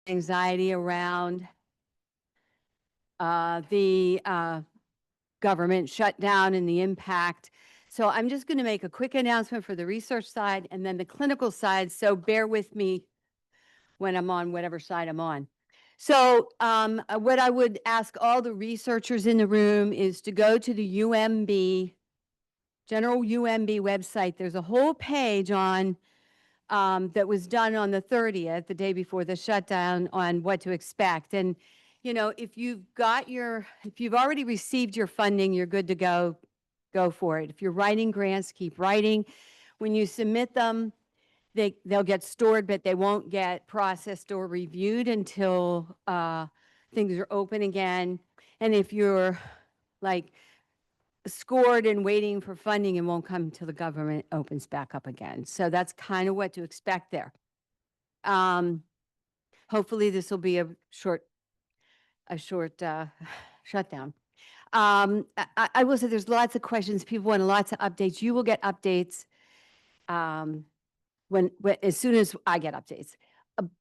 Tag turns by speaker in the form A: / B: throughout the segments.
A: anxiety around the government shutdown and the impact. So I'm just going to make a quick announcement for the research side and then the clinical side. So bear with me when I'm on whatever side I'm on. So what I would ask all the researchers in the room is to go to the UMB, general UMB website. There's a whole page on that was done on the 30th, the day before the shutdown, on what to expect. And, you know, if you've already received your funding, you're good to go for it. If you're writing grants, keep writing. When you submit them, they'll get stored, but they won't get processed or reviewed until things are open again. And if you're like scored and waiting for funding, it won't come until the government opens back up again. So that's kind of what to expect there. Hopefully this will be a short shutdown. I will say there's lots of questions. People want lots of updates. You will get updates as soon as I get updates.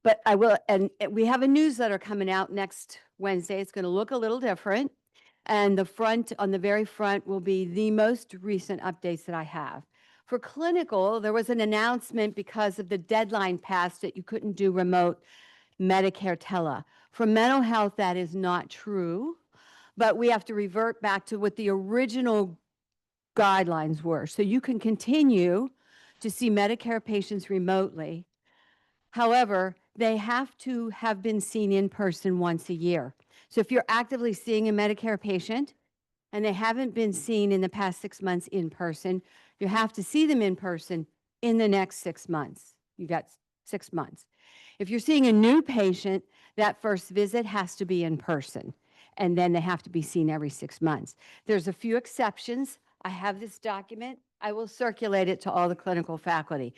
A: But I will, and we have a newsletter coming out next Wednesday. It's going to look a little different. And on the very front will be the most recent updates that I have. For clinical, there was an announcement because of the deadline passed that you couldn't do remote Medicare tele. For mental health, that is not true, but we have to revert back to what the original guidelines were. So you can continue to see Medicare patients remotely. However, they have to have been seen in person once a year. So if you're actively seeing a Medicare patient and they haven't been seen in the past 6 months in person, you have to see them in person in the next 6 months. You got 6 months. If you're seeing a new patient, that first visit has to be in person, and then they have to be seen every 6 months. There's a few exceptions. I have this document. I will circulate it to all the clinical faculty.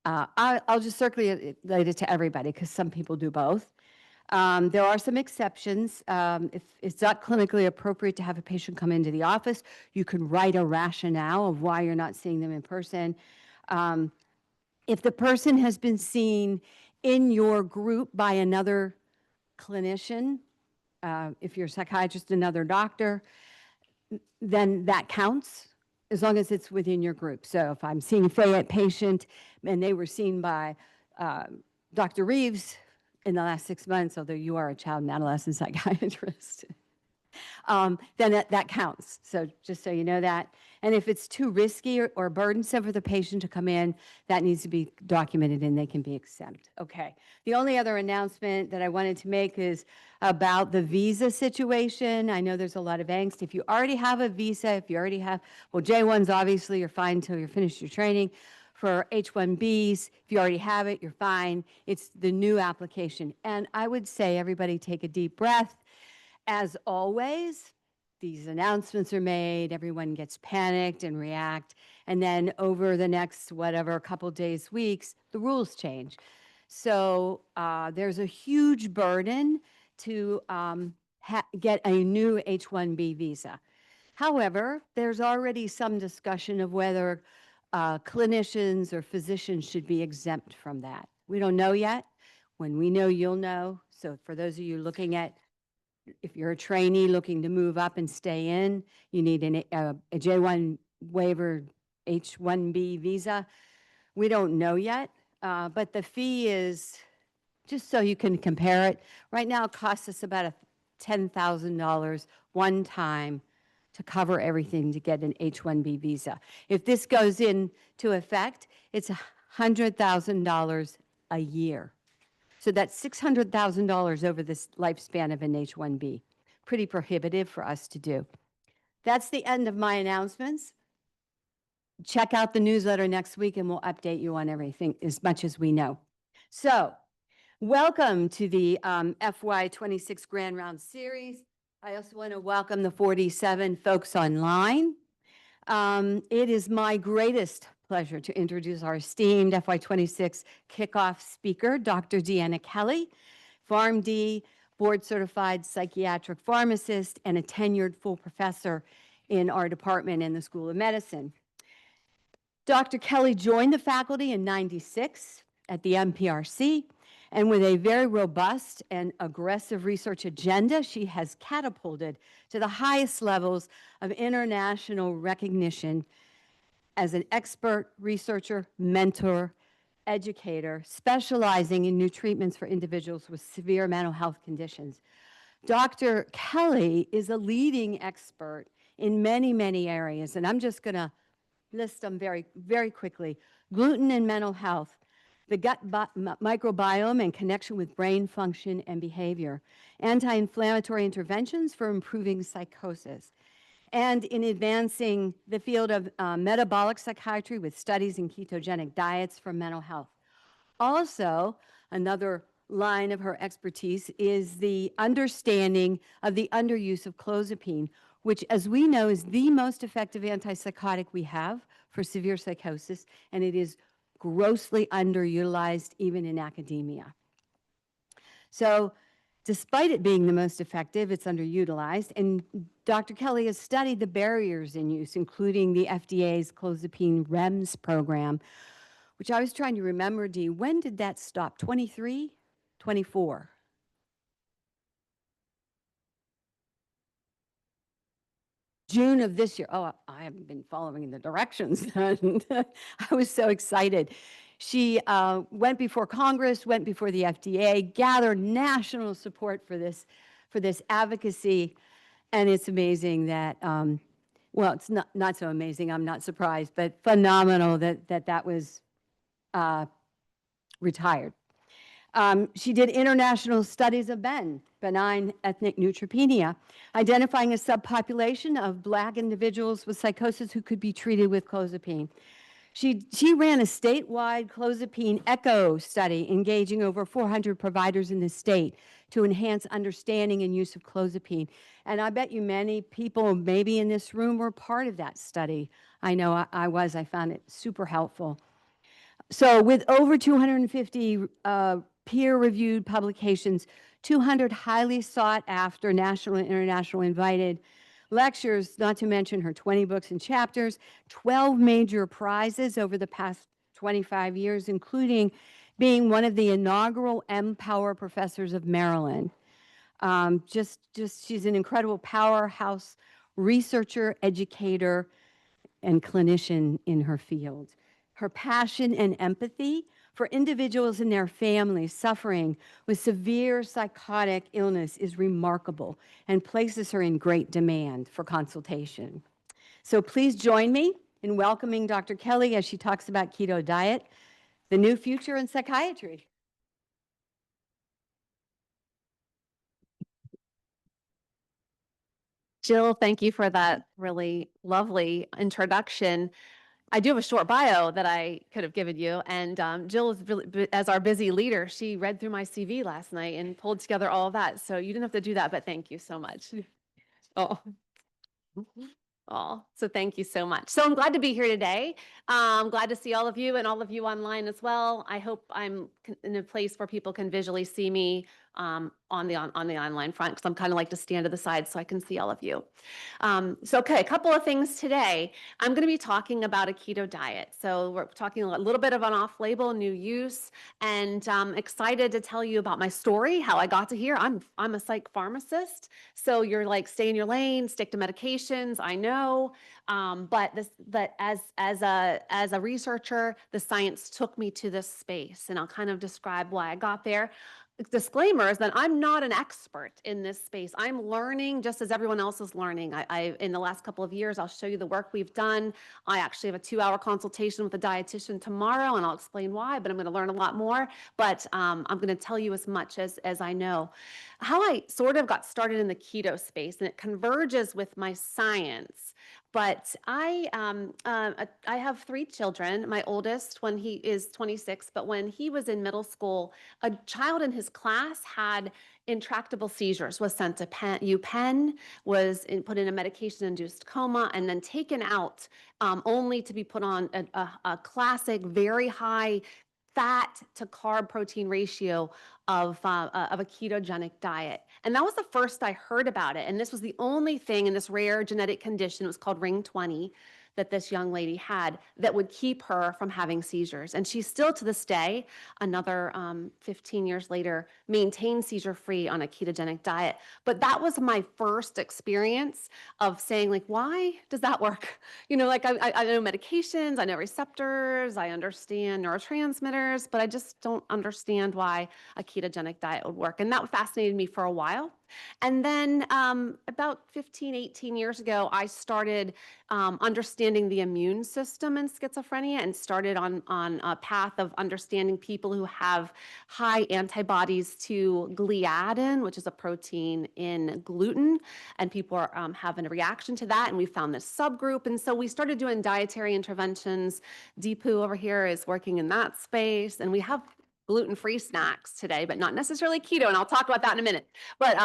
A: I'll just circulate it to everybody because some people do both. There are some exceptions. If it's not clinically appropriate to have a patient come into the office, you can write a rationale of why you're not seeing them in person. If the person has been seen in your group by another clinician, if you're a psychiatrist, another doctor, then that counts as long as it's within your group. So if I'm seeing a Fayette patient and they were seen by Dr. Reeves in the last 6 months, although you are a child and adolescent psychiatrist, then that counts. So just so you know that. And if it's too risky or burdensome for the patient to come in, that needs to be documented and they can be exempt. Okay. The only other announcement that I wanted to make is about the visa situation. I know there's a lot of angst. If you already have a visa, if you already have, well, J1s, obviously, you're fine until you're finished your training. For H-1Bs, if you already have it, you're fine. It's the new application. And I would say everybody take a deep breath. As always, these announcements are made, everyone gets panicked and react, and then over the next, whatever, couple days, weeks, the rules change. So there's a huge burden to get a new H-1B visa. However, there's already some discussion of whether clinicians or physicians should be exempt from that. We don't know yet. When we know, you'll know. So for those of you looking at, if you're a trainee looking to move up and stay in, you need a J1 waiver H-1B visa. We don't know yet, but the fee is, just so you can compare it, right now it costs us about $10,000 one time to cover everything to get an H-1B visa. If this goes into effect, it's $100,000 a year. So that's $600,000 over this lifespan of an H-1B. Pretty prohibitive for us to do. That's the end of my announcements. Check out the newsletter next week and we'll update you on everything as much as we know. So, welcome to the FY26 Grand Round Series. I also want to welcome the 47 folks online. It is my greatest pleasure to introduce our esteemed FY26 kickoff speaker, Dr. Deanna Kelly, PharmD, board-certified psychiatric pharmacist, and a tenured full professor in our department in the School of Medicine. Dr. Kelly joined the faculty in '96 at the MPRC And with a very robust and aggressive research agenda, she has catapulted to the highest levels of international recognition as an expert researcher, mentor, educator, specializing in new treatments for individuals with severe mental health conditions. Dr. Kelly is a leading expert in many, many areas, and I'm just going to list them very, very quickly. Gluten and mental health, the gut microbiome and connection with brain function and behavior, anti-inflammatory interventions for improving psychosis, and in advancing the field of metabolic psychiatry with studies in ketogenic diets for mental health. Also, another line of her expertise is the understanding of the underuse of clozapine, which, as we know, is the most effective antipsychotic we have for severe psychosis, and it is grossly underutilized even in academia. So, despite it being the most effective, it's underutilized, and Dr. Kelly has studied the barriers in use, including the FDA's clozapine REMS program, which I was trying to remember, Dee, when did that stop? 23? 24? June of this year. Oh, I haven't been following the directions. I was so excited. She went before Congress, went before the FDA, gathered national support for this advocacy, and it's amazing that, well, it's not so amazing, I'm not surprised, but phenomenal that was retired. She did international studies of benign ethnic neutropenia, identifying a subpopulation of Black individuals with psychosis who could be treated with clozapine. She ran a statewide clozapine echo study, engaging over 400 providers in the state to enhance understanding and use of clozapine. And I bet you many people maybe in this room were part of that study. I know I was. I found it super helpful. So with over 250 peer-reviewed publications, 200 highly sought-after national and international invited lectures, not to mention her 20 books and chapters, 12 major prizes over the past 25 years, including being one of the inaugural M-Power professors of Maryland. She's an incredible powerhouse researcher, educator, and clinician in her field. Her passion and empathy for individuals and their families suffering with severe psychotic illness is remarkable and places her in great demand for consultation. So please join me in welcoming Dr. Kelly as she talks about keto diet, the new future in psychiatry.
B: Jill, thank you for that really lovely introduction. I do have a short bio that I could have given you, and Jill is really, as our busy leader, she read through my CV last night and pulled together all of that. So you didn't have to do that, but thank you so much. Oh. Oh, so thank you so much. So I'm glad to be here today. I'm glad to see all of you and all of you online as well. I hope I'm in a place where people can visually see me on the online front, because I'm kind of like to stand to the side so I can see all of you. Okay, a couple of things today. I'm going to be talking about a keto diet. So we're talking a little bit of an off-label new use, and I'm excited to tell you about my story, how I got to here. I'm a psych pharmacist, so you're like, stay in your lane, stick to medications. I know, but as a researcher, the science took me to this space, and I'll kind of describe why I got there. Disclaimer is that I'm not an expert in this space. I'm learning just as everyone else is learning. In the last couple of years, I'll show you the work we've done. I actually have a 2-hour consultation with a dietitian tomorrow, and I'll explain why, but I'm going to learn a lot more. But I'm going to tell you as much as I know. How I sort of got started in the keto space, and it converges with my science. But I have 3 children. My oldest, when he is 26, but when he was in middle school, a child in his class had intractable seizures, was sent to UPenn, was put in a medication-induced coma, and then taken out only to be put on a classic, very high fat to carb protein ratio of a ketogenic diet. And that was the first I heard about it. And this was the only thing in this rare genetic condition. It was called Ring 20, that this young lady had that would keep her from having seizures. And she still, to this day, another 15 years later, maintains seizure-free on a ketogenic diet. But that was my first experience of saying, like, why does that work? You know, like I know medications, I know receptors, I understand neurotransmitters, but I just don't understand why a ketogenic diet would work. And that fascinated me for a while. And then about 15, 18 years ago, I started understanding the immune system in schizophrenia and started on a path of understanding people who have high antibodies to gliadin, which is a protein in gluten, and people are having a reaction to that. And we found this subgroup. And so we started doing dietary interventions. Deepu over here is working in that space. And we have gluten-free snacks today, but not necessarily keto. And I'll talk about that in a minute. But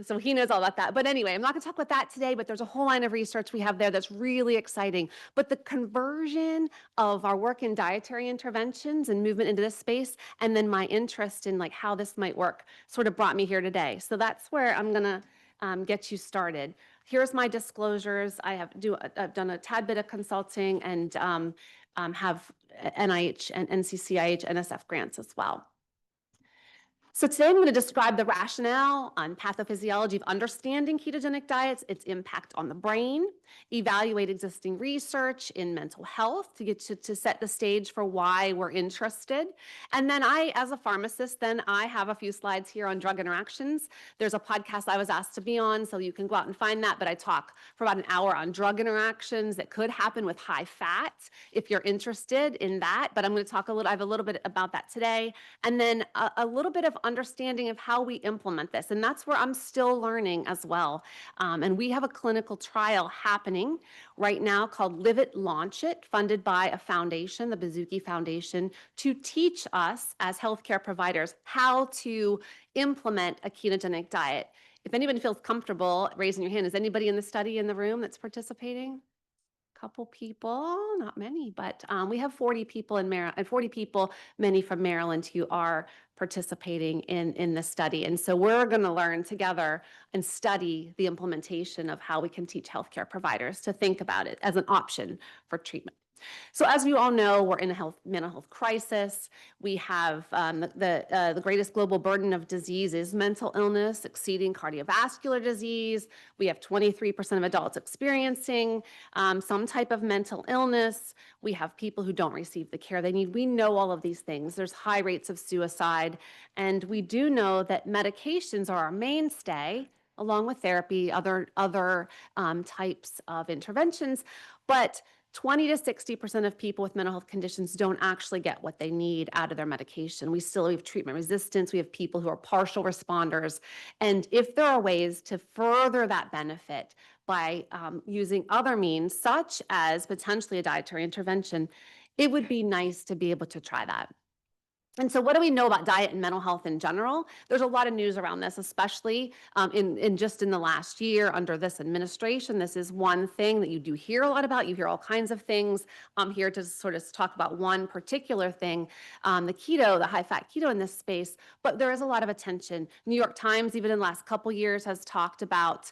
B: so he knows all about that. But anyway, I'm not going to talk about that today, but there's a whole line of research we have there that's really exciting. But the conversion of our work in dietary interventions and movement into this space, and then my interest in like how this might work sort of brought me here today. So that's where I'm going to get you started. Here's my disclosures. I've done a tad bit of consulting and have NIH and NCCIH NSF grants as well. So today I'm going to describe the rationale on pathophysiology of understanding ketogenic diets, its impact on the brain, evaluate existing research in mental health to get to set the stage for why we're interested. And then I, as a pharmacist, then I have a few slides here on drug interactions. There's a podcast I was asked to be on, so you can go out and find that, but I talk for about an hour on drug interactions that could happen with high fat if you're interested in that. But I'm going to talk I have a little bit about that today. And then a little bit of understanding of how we implement this. And that's where I'm still learning as well. And we have a clinical trial happening right now called Live It, Launch It, funded by a foundation, the Bazooki Foundation, to teach us as healthcare providers how to implement a ketogenic diet. If anybody feels comfortable raising your hand, is anybody in the study in the room that's participating? Couple people, not many, but we have 40 people in Maryland, and 40 people, many from Maryland, who are participating in the study. And so we're going to learn together and study the implementation of how we can teach healthcare providers to think about it as an option for treatment. So as you all know, we're in a mental health crisis. We have the greatest global burden of disease is mental illness, exceeding cardiovascular disease. We have 23% of adults experiencing some type of mental illness. We have people who don't receive the care they need. We know all of these things. There's high rates of suicide. And we do know that medications are our mainstay, along with therapy, other types of interventions. But 20 to 60% of people with mental health conditions don't actually get what they need out of their medication. We have treatment resistance. We have people who are partial responders. And if there are ways to further that benefit by using other means, such as potentially a dietary intervention, it would be nice to be able to try that. And so what do we know about diet and mental health in general? There's a lot of news around this, especially in the last year under this administration. This is one thing that you do hear a lot about. You hear all kinds of things. I'm here to sort of talk about one particular thing, the high-fat keto in this space, but there is a lot of attention. New York Times, even in the last couple years, has talked about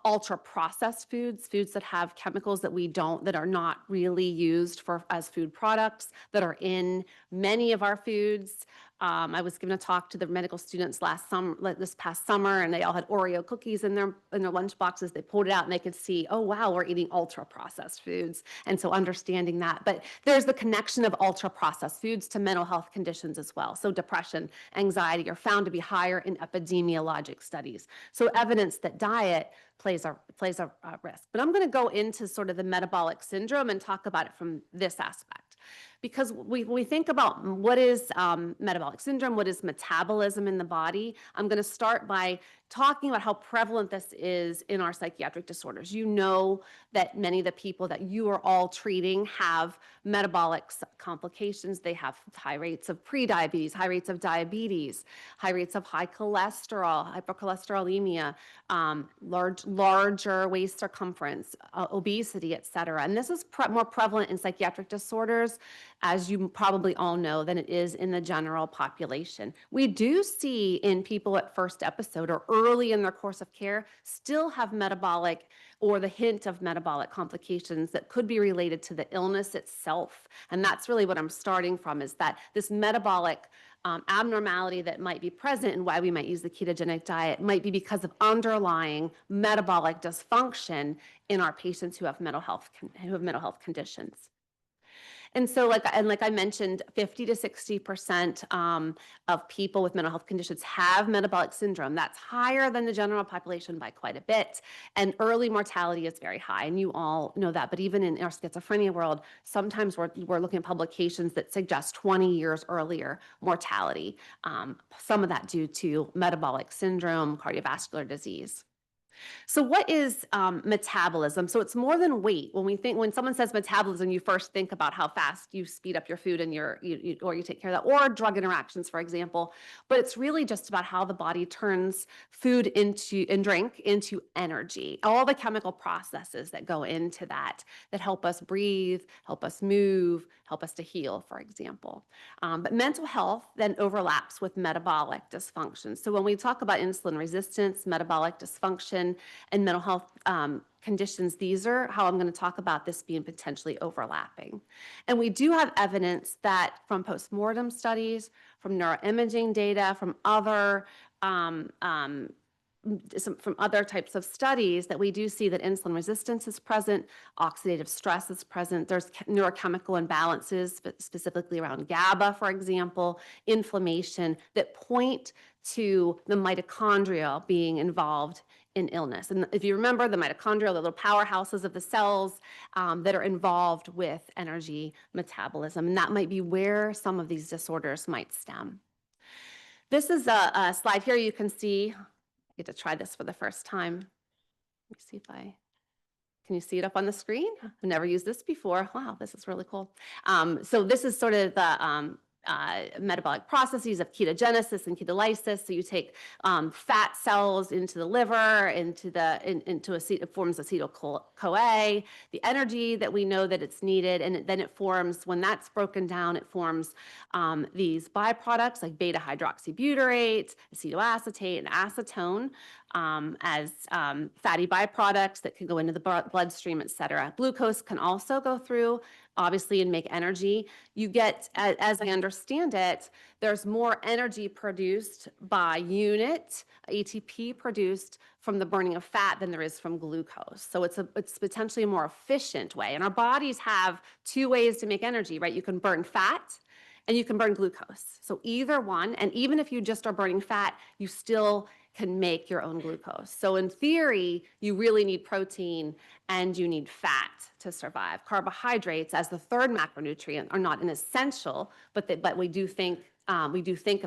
B: ultra processed foods that have chemicals that are not really used as food products, that are in many of our foods. I was given a talk to the medical students this past summer, and they all had Oreo cookies in their lunch boxes. They pulled it out and they could see, oh wow, we're eating ultra processed foods. And so understanding that. But there's the connection of ultra processed foods to mental health conditions as well. So depression, anxiety are found to be higher in epidemiologic studies. So evidence that diet plays a risk. But I'm going to go into sort of the metabolic syndrome and talk about it from this aspect. Because we think about what is metabolic syndrome, what is metabolism in the body. I'm going to start by talking about how prevalent this is in our psychiatric disorders. You know that many of the people that you are all treating have metabolic complications. They have high rates of prediabetes, high rates of diabetes, high rates of high cholesterol, hypercholesterolemia, larger waist circumference, obesity, et cetera. And this is more prevalent in psychiatric disorders as you probably all know, than it is in the general population. We do see in people at first episode or early in their course of care still have metabolic or the hint of metabolic complications that could be related to the illness itself. And that's really what I'm starting from, is that this metabolic abnormality that might be present and why we might use the ketogenic diet might be because of underlying metabolic dysfunction in our patients who have mental health conditions. And so, like I mentioned, 50 to 60% of people with mental health conditions have metabolic syndrome. That's higher than the general population by quite a bit. And early mortality is very high, and you all know that. But even in our schizophrenia world, sometimes we're looking at publications that suggest 20 years earlier mortality. Some of that due to metabolic syndrome, cardiovascular disease. So what is metabolism? So it's more than weight. When someone says metabolism, you first think about how fast you speed up your food and or you take care of that, or drug interactions, for example. But it's really just about how the body turns food and drink into energy. All the chemical processes that go into that help us breathe, help us move, help us to heal, for example. But mental health then overlaps with metabolic dysfunction. So when we talk about insulin resistance, metabolic dysfunction, and mental health conditions, these are how I'm going to talk about this being potentially overlapping. And we do have evidence that from postmortem studies, from neuroimaging data, from other types of studies, that we do see that insulin resistance is present, oxidative stress is present, there's neurochemical imbalances, specifically around GABA, for example, inflammation, that point to the mitochondria being involved in illness. And if you remember, the mitochondria are the little powerhouses of the cells that are involved with energy metabolism, and that might be where some of these disorders might stem. This is a slide here you can see. I get to try this for the first time. Let me see if can you see it up on the screen? I've never used this before. Wow, this is really cool. So this is sort of the metabolic processes of ketogenesis and ketolysis. So you take fat cells into the liver, into it forms acetyl-CoA, the energy that we know that it's needed, and then it forms, when that's broken down, it forms these byproducts like beta hydroxybutyrate, acetoacetate, and acetone as fatty byproducts that can go into the bloodstream, et cetera. Glucose can also go through, obviously, and make energy. You get, as I understand it, there's more energy produced by unit, ATP produced from the burning of fat than there is from glucose. So it's potentially a more efficient way. And our bodies have two ways to make energy, right? You can burn fat and you can burn glucose. So either one, and even if you just are burning fat, you still can make your own glucose. So in theory, you really need protein and you need fat to survive. Carbohydrates, as the third macronutrient, are not an essential, but we do think of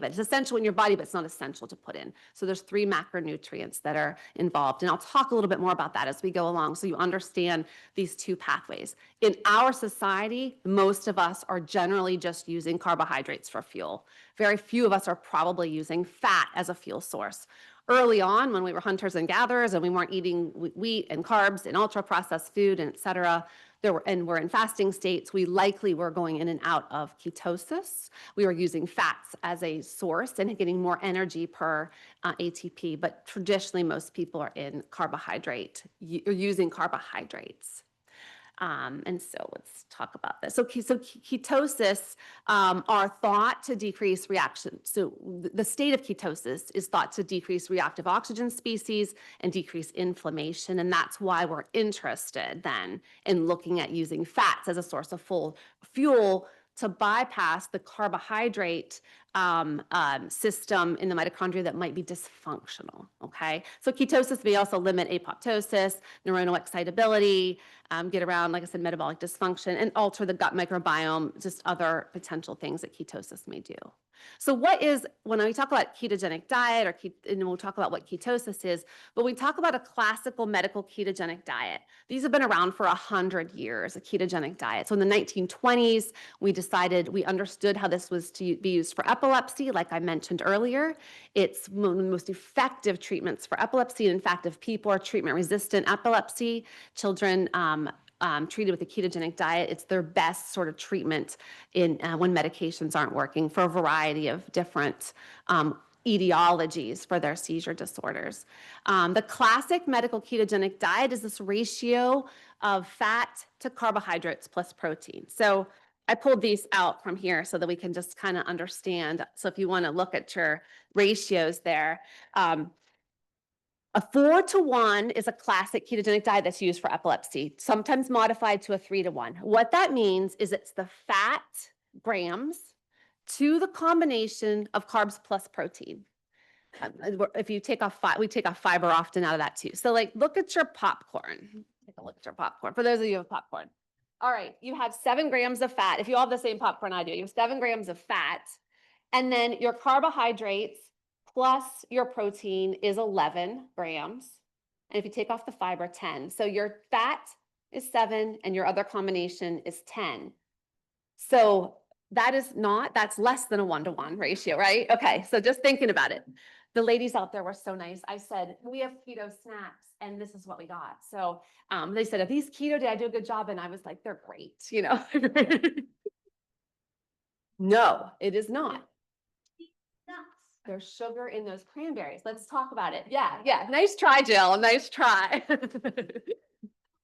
B: it. It's essential in your body, but it's not essential to put in. So there's 3 macronutrients that are involved. And I'll talk a little bit more about that as we go along, so you understand these 2 pathways. In our society, most of us are generally just using carbohydrates for fuel. Very few of us are probably using fat as a fuel source. Early on, when we were hunters and gatherers and we weren't eating wheat and carbs and ultra-processed food, and et cetera, and we're in fasting states, we likely were going in and out of ketosis. We were using fats as a source and getting more energy per ATP, but traditionally most people are in using carbohydrates. And so let's talk about this. So ketosis are thought to decrease reaction. So the state of ketosis is thought to decrease reactive oxygen species and decrease inflammation. And that's why we're interested then in looking at using fats as a source of fuel to bypass the carbohydrate system in the mitochondria that might be dysfunctional, okay? So ketosis may also limit apoptosis, neuronal excitability, get around, like I said, metabolic dysfunction, and alter the gut microbiome, just other potential things that ketosis may do. So when we talk about ketogenic diet, and we'll talk about what ketosis is, but we talk about a classical medical ketogenic diet. These have been around for 100 years, a ketogenic diet. So in the 1920s, we understood how this was to be used for epilepsy, like I mentioned earlier. It's one of the most effective treatments for epilepsy. In fact, if people are treatment-resistant epilepsy, children treated with a ketogenic diet. It's their best sort of treatment in when medications aren't working for a variety of different etiologies for their seizure disorders. The classic medical ketogenic diet is this ratio of fat to carbohydrates plus protein. So I pulled these out from here so that we can just kind of understand. So if you want to look at your ratios there, a 4-to-1 is a classic ketogenic diet that's used for epilepsy, sometimes modified to a 3-to-1. What that means is it's the fat grams to the combination of carbs plus protein. If you take off we take off fiber often out of that too. So like, look at your popcorn. Take a look at your popcorn. For those of you who have popcorn. All right, you have 7 grams of fat. If you all have the same popcorn I do, you have 7 grams of fat. And then your carbohydrates plus your protein is 11 grams. And if you take off the fiber, 10. So your fat is 7 and your other combination is 10. So that's less than a 1-to-1 ratio, right? Okay, so just thinking about it. The ladies out there were so nice. I said, we have keto snacks and this is what we got. So they said, if these keto, did I do a good job? And I was like, they're great, you know. No, it is not. There's sugar in those cranberries. Let's talk about it. Yeah, yeah. Nice try, Jill. Nice try.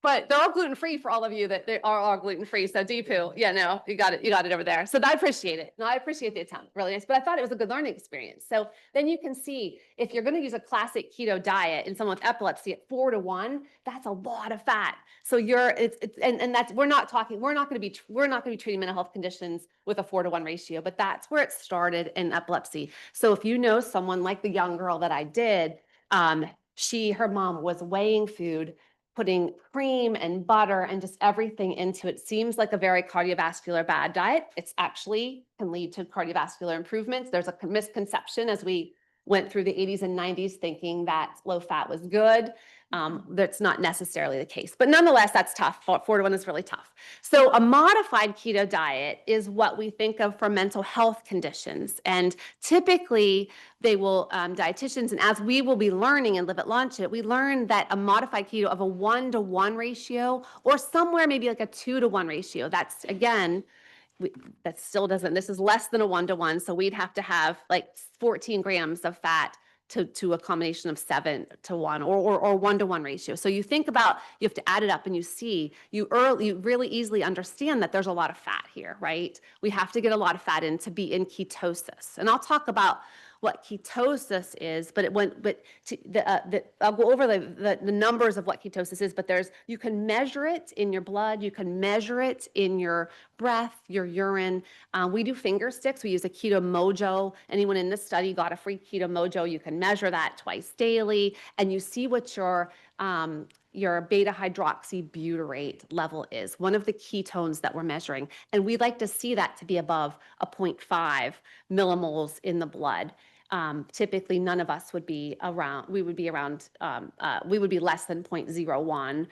B: But they're all gluten-free for all of you that they are all gluten-free. So Deepu, yeah, no, you got it. You got it over there. So I appreciate it. No, I appreciate the attempt. Really nice. But I thought it was a good learning experience. So then you can see if you're going to use a classic keto diet in someone with epilepsy at 4-to-1, that's a lot of fat. So and that's, we're not going to be treating mental health conditions with a 4-to-1 ratio, but that's where it started in epilepsy. So if you know someone like the young girl that I did, her mom was weighing food, putting cream and butter and just everything into it. Seems like a very cardiovascular bad diet. It's actually can lead to cardiovascular improvements. There's a misconception as we went through the 80s and 90s thinking that low fat was good. That's not necessarily the case, but nonetheless, that's tough. 4-to-1 is really tough. So a modified keto diet is what we think of for mental health conditions. And typically they will, dietitians, and as we will be learning and Live at Launch It, we learn that a modified keto of a 1-to-1 ratio or somewhere maybe like a 2-to-1 ratio. That's again, that still doesn't, this is less than a 1-to-1. So we'd have to have like 14 grams of fat to a combination of 7-to-1 or 1-to-1 ratio. So you think about, you have to add it up and you see, you really easily understand that there's a lot of fat here, right? We have to get a lot of fat in to be in ketosis. And I'll talk about what ketosis is, but I'll go over the numbers of what ketosis is, but you can measure it in your blood, you can measure it in your breath, your urine. We do finger sticks, we use a Keto Mojo. Anyone in this study got a free Keto Mojo. You can measure that twice daily, and you see what your beta hydroxybutyrate level is, one of the ketones that we're measuring. And we like to see that to be above a 0.5 millimoles in the blood. Typically, none of us would be around, we would be less than 0.01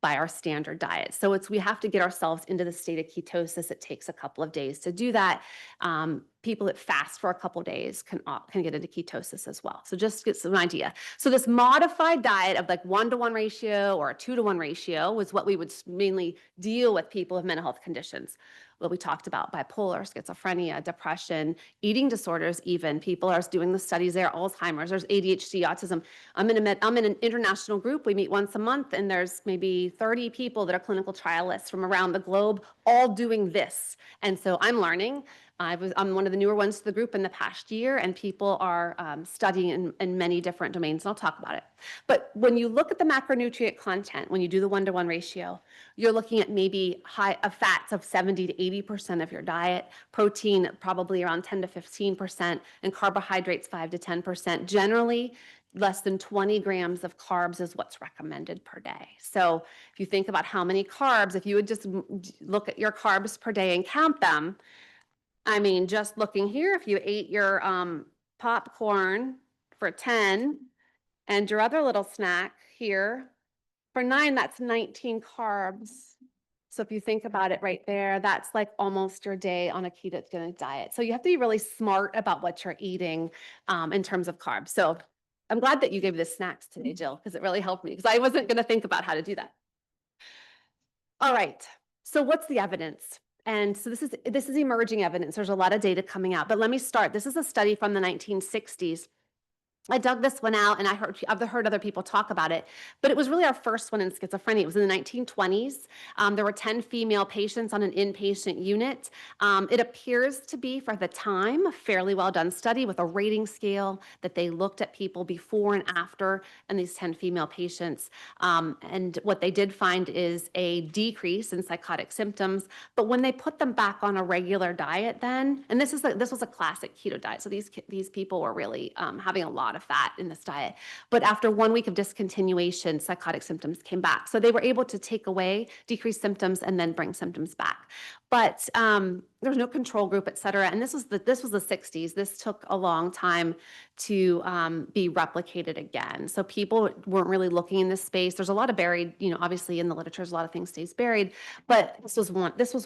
B: by our standard diet. So we have to get ourselves into the state of ketosis. It takes a couple of days to do that. People that fast for a couple of days can get into ketosis as well. So just get some idea. So this modified diet of like 1-to-1 ratio or a 2-to-1 ratio was what we would mainly deal with people with mental health conditions. What we talked about, bipolar, schizophrenia, depression, eating disorders even. People are doing the studies there, Alzheimer's, there's ADHD, autism. I'm in an international group. We meet once a month and there's maybe 30 people that are clinical trialists from around the globe all doing this. And so I'm learning. I'm one of the newer ones to the group in the past year, and people are studying in many different domains, and I'll talk about it. But when you look at the macronutrient content, when you do the 1-to-1 ratio, you're looking at maybe fats of 70 to 80% of your diet, protein probably around 10 to 15%, and carbohydrates 5 to 10%. Generally, less than 20 grams of carbs is what's recommended per day. So if you think about how many carbs, if you would just look at your carbs per day and count them, I mean, just looking here, if you ate your popcorn for 10 and your other little snack here for 9, that's 19 carbs. So if you think about it right there, that's like almost your day on a ketogenic diet. So you have to be really smart about what you're eating in terms of carbs. So I'm glad that you gave the snacks today, Jill, because it really helped me because I wasn't going to think about how to do that. All right. So what's the evidence? And so this is emerging evidence. There's a lot of data coming out, but let me start. This is a study from the 1960s. I dug this one out and I've heard other people talk about it, but it was really our first one in schizophrenia. It was in the 1920s. There were 10 female patients on an inpatient unit. It appears to be, for the time, a fairly well done study with a rating scale that they looked at people before and after and these 10 female patients. And what they did find is a decrease in psychotic symptoms, but when they put them back on a regular diet then, and this was a classic keto diet, so these people were really having a lot of fat in this diet. But after 1 week of discontinuation, psychotic symptoms came back. So they were able to take away decreased symptoms and then bring symptoms back. But there's no control group, et cetera. And this was the 60s. This took a long time to be replicated again. So people weren't really looking in this space. There's a lot of buried, obviously in the literature, there's a lot of things stays buried, but this was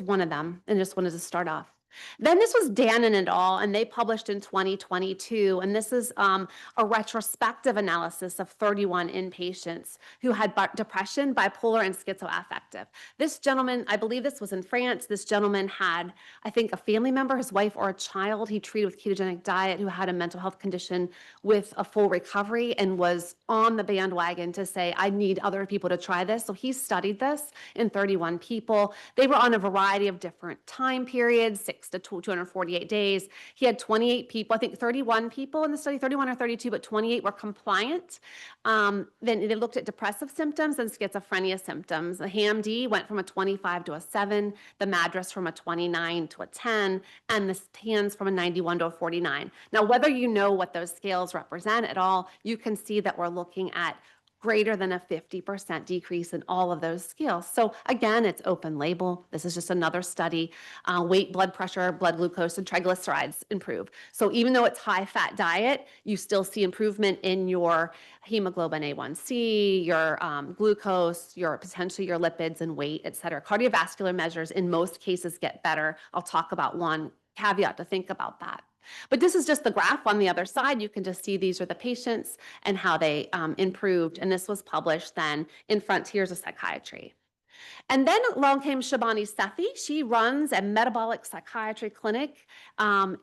B: one of them, and just wanted to start off. Then this was Dannon et al., and they published in 2022, and this is a retrospective analysis of 31 inpatients who had depression, bipolar, and schizoaffective. This gentleman, I believe this was in France, this gentleman had, I think, a family member, his wife or a child he treated with ketogenic diet who had a mental health condition with a full recovery and was on the bandwagon to say, I need other people to try this. So he studied this in 31 people. They were on a variety of different time periods, 6 to 248 days. He had 28 people, I think 31 people in the study, 31 or 32, but 28 were compliant. Then they looked at depressive symptoms and schizophrenia symptoms. The HAM-D went from a 25 to a 7, the MADRS from a 29 to a 10, and the PANSS from a 91 to a 49. Now, whether you know what those scales represent at all, you can see that we're looking at greater than a 50% decrease in all of those scales. So again, it's open label. This is just another study. Weight, blood pressure, blood glucose, and triglycerides improve. So even though it's high fat diet, you still see improvement in your hemoglobin A1C, your glucose, potentially your lipids and weight, et cetera. Cardiovascular measures in most cases get better. I'll talk about one caveat to think about that. But this is just the graph on the other side. You can just see these are the patients and how they improved. And this was published then in Frontiers of Psychiatry. And then along came Shabani Sethi. She runs a metabolic psychiatry clinic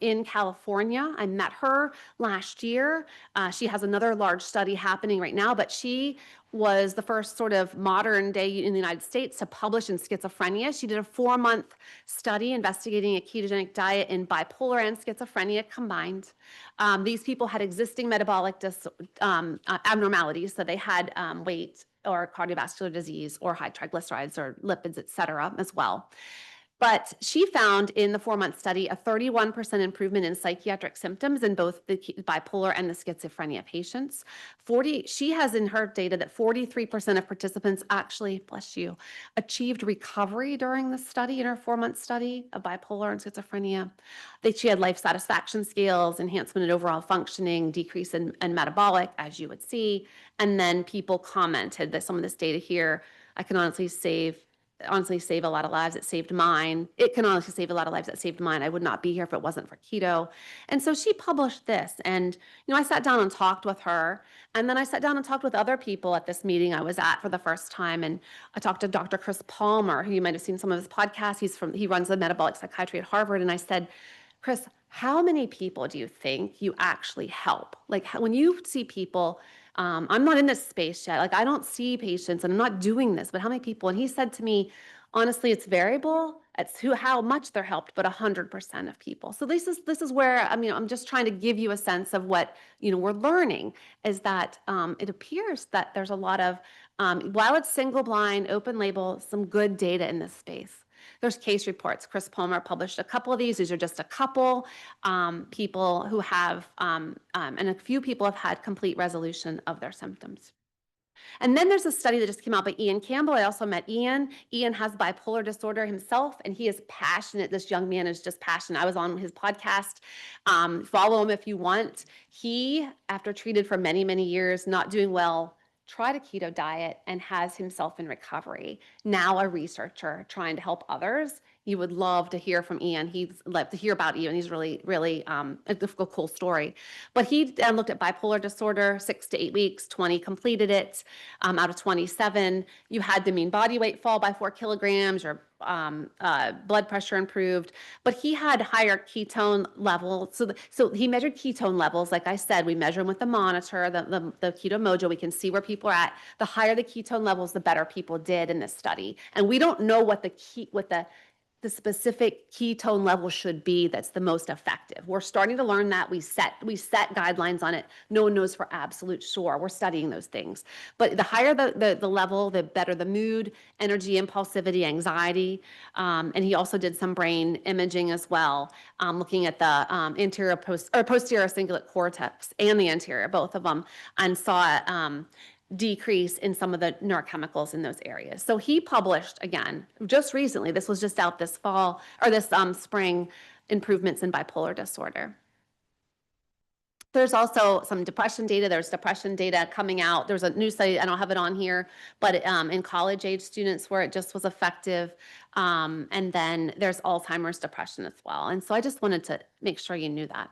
B: in California. I met her last year. She has another large study happening right now, but she was the first sort of modern day in the United States to publish in schizophrenia. She did a 4-month study investigating a ketogenic diet in bipolar and schizophrenia combined. These people had existing metabolic abnormalities, so they had weight or cardiovascular disease or high triglycerides or lipids, et cetera, as well. But she found in the 4-month study a 31% improvement in psychiatric symptoms in both the bipolar and the schizophrenia patients. She has in her data that 43% of participants actually, bless you, achieved recovery during the study, in her 4-month study of bipolar and schizophrenia. She had life satisfaction scales, enhancement in overall functioning, decrease in metabolic, as you would see. And then people commented that some of this data here, I can honestly save a lot of lives. It saved mine. It can honestly save a lot of lives. That saved mine. I would not be here if it wasn't for keto. And so she published this, and I sat down and talked with her, and then I sat down and talked with other people at this meeting I was at for the first time. And I talked to Dr. Chris Palmer, who you might have seen some of his podcasts. He runs the metabolic psychiatry at Harvard. And I said, Chris, how many people do you think you actually help? Like when you see people, I'm not in this space yet. Like I don't see patients and I'm not doing this, but how many people? And he said to me, honestly, it's variable. It's how much they're helped, but 100% of people. So this is where, I'm just trying to give you a sense of what, we're learning is that it appears that there's a lot of, while it's single blind, open label, some good data in this space. There's case reports. Chris Palmer published a couple of these. These are just a couple people who have, and a few people have had complete resolution of their symptoms. And then there's a study that just came out by Ian Campbell. I also met Ian. Ian has bipolar disorder himself, and he is passionate. This young man is just passionate. I was on his podcast. Follow him if you want. He, after treated for many, many years, not doing well, tried a keto diet and has himself in recovery. Now a researcher trying to help others You would love to hear from Ian. He's love to hear about Ian. He's really, really a difficult, cool story. But he looked at bipolar disorder, 6 to 8 weeks, 20 completed it out of 27. You had the mean body weight fall by 4 kilograms, your blood pressure improved, but he had higher ketone levels. So he measured ketone levels. Like I said, we measure them with the monitor, the Keto Mojo. We can see where people are at. The higher the ketone levels, the better people did in this study. And we don't know what the specific ketone level should be that's the most effective. We're starting to learn that. We set guidelines on it. No one knows for absolute sure. We're studying those things. But the higher the level, the better the mood, energy, impulsivity, anxiety. And he also did some brain imaging as well, looking at the anterior posterior cingulate cortex and the anterior, both of them, and saw decrease in some of the neurochemicals in those areas. So he published again, just recently, this was just out this fall or this spring, improvements in bipolar disorder. There's also some depression data. There's depression data coming out. There's a new study, I don't have it on here, but in college age students where it just was effective. And then there's Alzheimer's depression as well. And so I just wanted to make sure you knew that.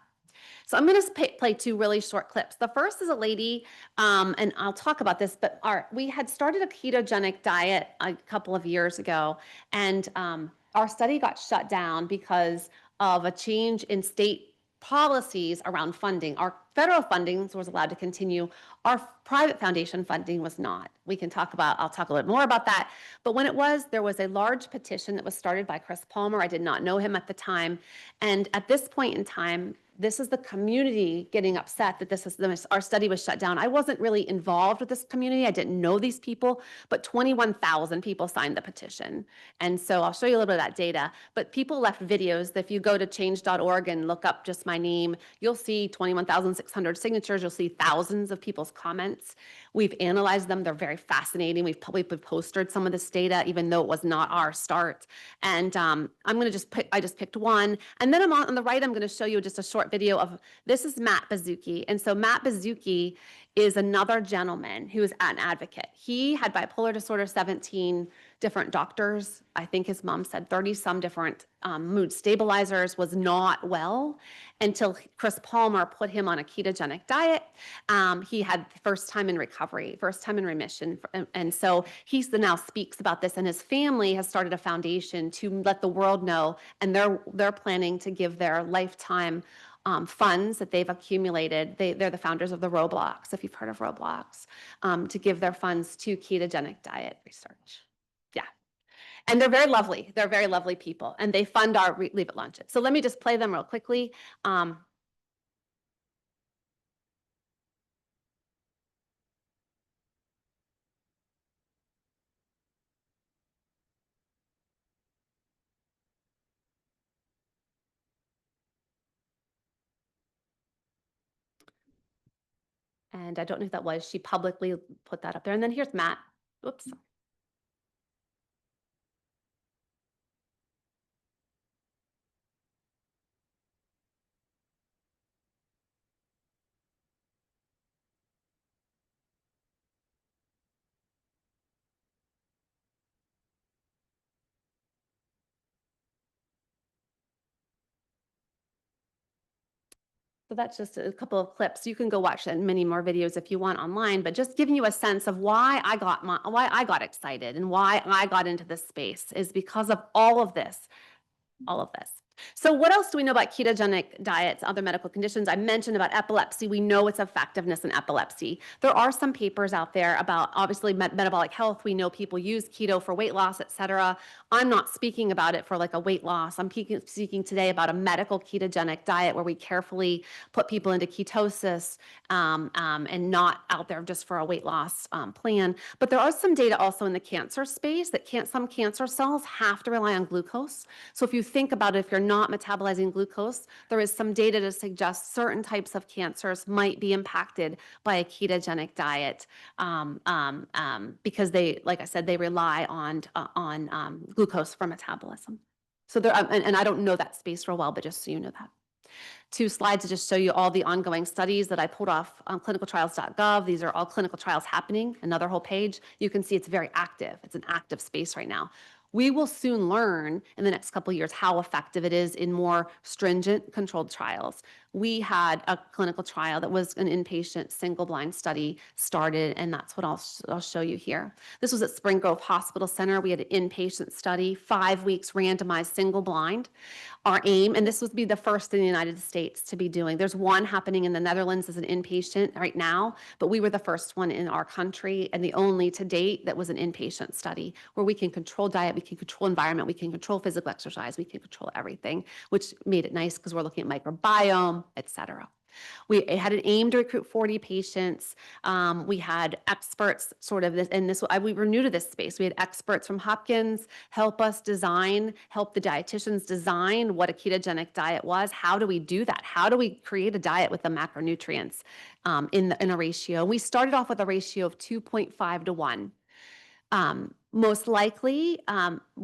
B: So I'm going to play 2 really short clips. The first is a lady, and I'll talk about this, but we had started a ketogenic diet a couple of years ago, and our study got shut down because of a change in state policies around funding. Our federal funding was allowed to continue. Our private foundation funding was not. I'll talk a little bit more about that. But when there was a large petition that was started by Chris Palmer. I did not know him at the time. And at this point in time, this is the community getting upset that our study was shut down. I wasn't really involved with this community. I didn't know these people, but 21,000 people signed the petition. And so I'll show you a little bit of that data. But people left videos. If you go to change.org and look up just my name, you'll see 21,600 signatures. You'll see thousands of people's comments. We've analyzed them. They're very fascinating. We've posted some of this data, even though it was not our start. And I just picked one. And then on the right, I'm going to show you just a short video of, this is Matt Bazuki. And so Matt Bazuki is another gentleman who is an advocate. He had bipolar disorder, 17 different doctors. I think his mom said 30 some different mood stabilizers, was not well until Chris Palmer put him on a ketogenic diet. He had first time in recovery, first time in remission. And so he now speaks about this, and his family has started a foundation to let the world know, and they're planning to give their lifetime funds that they've accumulated. They're the founders of the Roblox, if you've heard of Roblox, to give their funds to ketogenic diet research. Yeah. And they're very lovely. They're very lovely people. And they fund our Leave It lunches. So let me just play them real quickly. And I don't know who that was. She publicly put that up there. And then here's Matt. Whoops. So that's just a couple of clips. You can go watch many more videos if you want online, but just giving you a sense of why I got excited and why I got into this space is because of all of this. So what else do we know about ketogenic diets, other medical conditions? I mentioned about epilepsy. We know its effectiveness in epilepsy. There are some papers out there about obviously metabolic health. We know people use keto for weight loss, et cetera. I'm not speaking about it for like a weight loss. I'm speaking today about a medical ketogenic diet where we carefully put people into ketosis and not out there just for a weight loss plan. But there are some data also in the cancer space that some cancer cells have to rely on glucose. So if you think about it, if you're not metabolizing glucose, there is some data to suggest certain types of cancers might be impacted by a ketogenic diet because they, like I said, they rely on glucose for metabolism. So there, and I don't know that space real well, but just so you know that. 2 slides to just show you all the ongoing studies that I pulled off on clinicaltrials.gov. These are all clinical trials happening. Another whole page. You can see it's very active. It's an active space right now. We will soon learn in the next couple of years how effective it is in more stringent controlled trials. We had a clinical trial that was an inpatient single-blind study started, and that's what I'll show you here. This was at Spring Grove Hospital Center. We had an inpatient study, 5 weeks randomized single-blind. Our aim, and this would be the first in the United States to be doing. There's one happening in the Netherlands as an inpatient right now, but we were the first one in our country and the only to date that was an inpatient study where we can control diet, we can control environment, we can control physical exercise, we can control everything, which made it nice because we're looking at microbiome, et cetera. We had an aim to recruit 40 patients. We had experts sort of this, and this, we were new to this space. We had experts from Hopkins help us design, help the dietitians design what a ketogenic diet was. How do we do that? How do we create a diet with the macronutrients in a ratio? We started off with a ratio of 2.5 to 1. Most likely,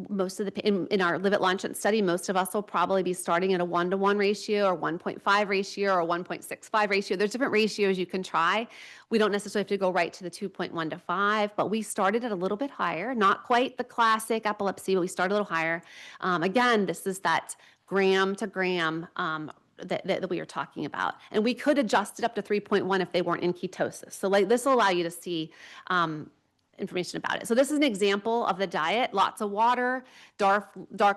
B: most of the in our Live It Launch It study, most of us will probably be starting at a 1-to-1 ratio or 1.5 ratio or 1.65 ratio. There's different ratios you can try. We don't necessarily have to go right to the 2.1 to 5, but we started at a little bit higher, not quite the classic epilepsy, but we started a little higher. Again, this is that gram to gram that we were talking about. And we could adjust it up to 3.1 if they weren't in ketosis. So like this will allow you to see information about it. So this is an example of the diet: lots of water, dark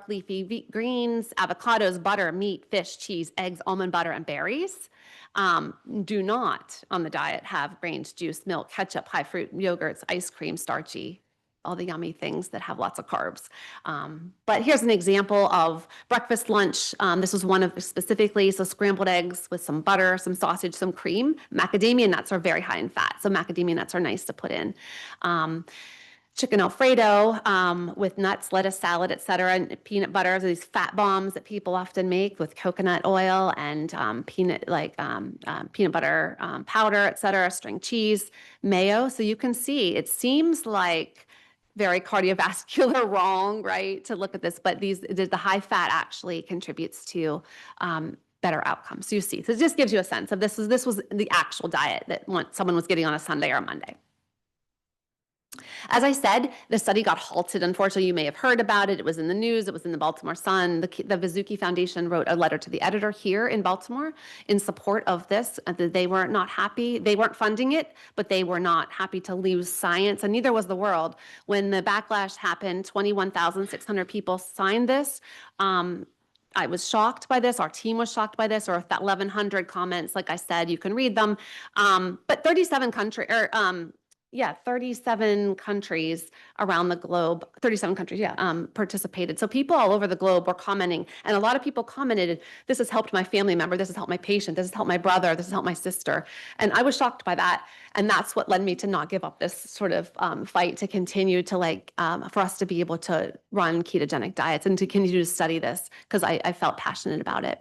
B: leafy greens, avocados, butter, meat, fish, cheese, eggs, almond butter, and berries. Do not on the diet have grains, juice, milk, ketchup, high fruit, yogurts, ice cream, starchy, all the yummy things that have lots of carbs. But here's an example of breakfast, lunch. This was one of specifically, so scrambled eggs with some butter, some sausage, some cream. Macadamia nuts are very high in fat, so macadamia nuts are nice to put in. Chicken Alfredo with nuts, lettuce, salad, et cetera, and peanut butter. So these fat bombs that people often make with coconut oil and peanut butter powder, et cetera, string cheese, mayo. So you can see it seems like very cardiovascular wrong, right, to look at this, but the high fat actually contributes to better outcomes. So you see, so it just gives you a sense of this was the actual diet that someone was getting on a Sunday or a Monday. As I said, the study got halted. Unfortunately, you may have heard about it. It was in the news. It was in the Baltimore Sun. The Vizuki Foundation wrote a letter to the editor here in Baltimore in support of this. They were not happy. They weren't funding it, but they were not happy to lose science, and neither was the world. When the backlash happened, 21,600 people signed this. I was shocked by this. Our team was shocked by this, or that 1,100 comments. Like I said, you can read them. But 37 countries around the globe, 37 countries, participated. So people all over the globe were commenting, and a lot of people commented, this has helped my family member, this has helped my patient, this has helped my brother, this has helped my sister. And I was shocked by that. And that's what led me to not give up this sort of fight to continue to for us to be able to run ketogenic diets and to continue to study this because I felt passionate about it.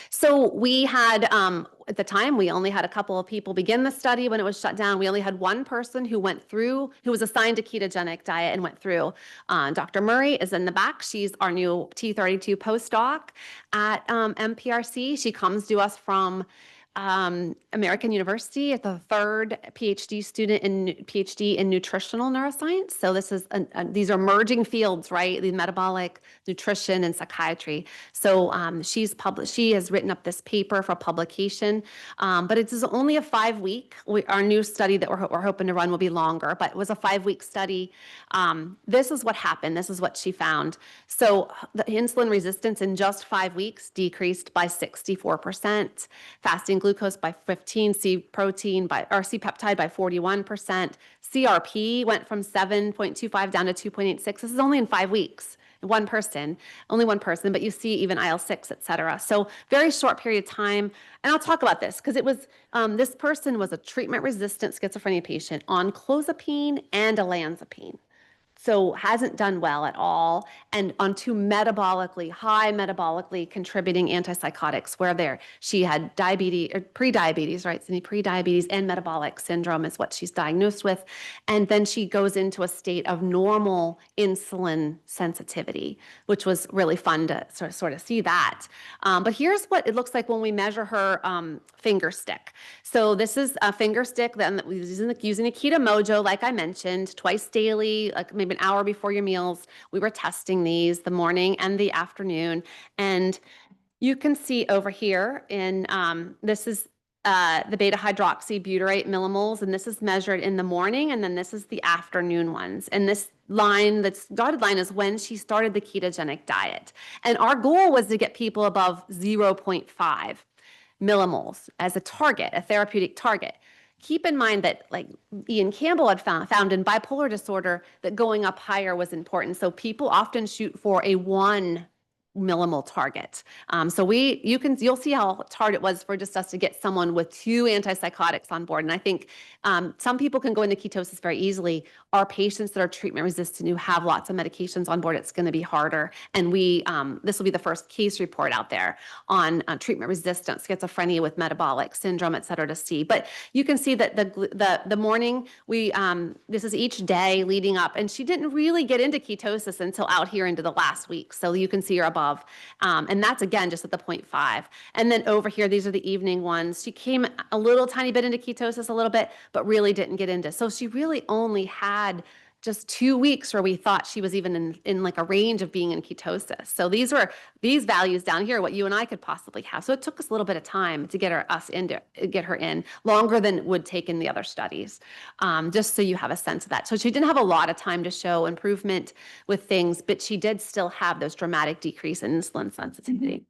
B: So we had, at the time, we only had a couple of people begin the study when it was shut down. We only had one person who went through, who was assigned a ketogenic diet and went through. Dr. Murray is in the back. She's our new T32 postdoc at MPRC. She comes to us from American University, at the third PhD student in PhD in nutritional neuroscience. So this is these are merging fields, right? The metabolic, nutrition, and psychiatry. So she has written up this paper for publication, but it is only a 5-week. Our new study that we're hoping to run will be longer, but it was a 5-week study. This is what happened. This is what she found. So the insulin resistance in just 5 weeks decreased by 64%, fasting glucose by 15, C peptide by 41%. CRP went from 7.25 down to 2.86. This is only in 5 weeks. Only one person, but you see even IL-6, et cetera. So very short period of time. And I'll talk about this because it was, this person was a treatment-resistant schizophrenia patient on clozapine and olanzapine. So hasn't done well at all, and on 2 high metabolically contributing antipsychotics where she had diabetes or pre-diabetes, right? So pre-diabetes and metabolic syndrome is what she's diagnosed with. And then she goes into a state of normal insulin sensitivity, which was really fun to sort of see that. But here's what it looks like when we measure her finger stick. So this is a finger stick that we're using a Keto Mojo, like I mentioned, twice daily, like maybe an hour before your meals. We were testing these the morning and the afternoon. And you can see over here in, this is the beta hydroxybutyrate millimoles, and this is measured in the morning, and then this is the afternoon ones. And this line, that's dotted line, is when she started the ketogenic diet. And our goal was to get people above 0.5 millimoles as a target, a therapeutic target. Keep in mind that, like Ian Campbell had found in bipolar disorder, that going up higher was important. So people often shoot for a 1 millimole target. So you'll see how hard it was for just us to get someone with 2 antipsychotics on board. And I think some people can go into ketosis very easily. Our patients that are treatment resistant who have lots of medications on board, it's going to be harder. And this will be the first case report out there on treatment resistant schizophrenia with metabolic syndrome, et cetera, to see. But you can see that the morning this is each day leading up, and she didn't really get into ketosis until out here into the last week. So you can see her above. And that's, again, just at the 0.5. And then over here, these are the evening ones. She came a little tiny bit into ketosis, a little bit, but really didn't get into. So she really only had just 2 weeks where we thought she was even in like a range of being in ketosis. So these values down here, what you and I could possibly have. So it took us a little bit of time to get her in, longer than it would take in the other studies, just so you have a sense of that. So she didn't have a lot of time to show improvement with things, but she did still have those dramatic decrease in insulin sensitivity.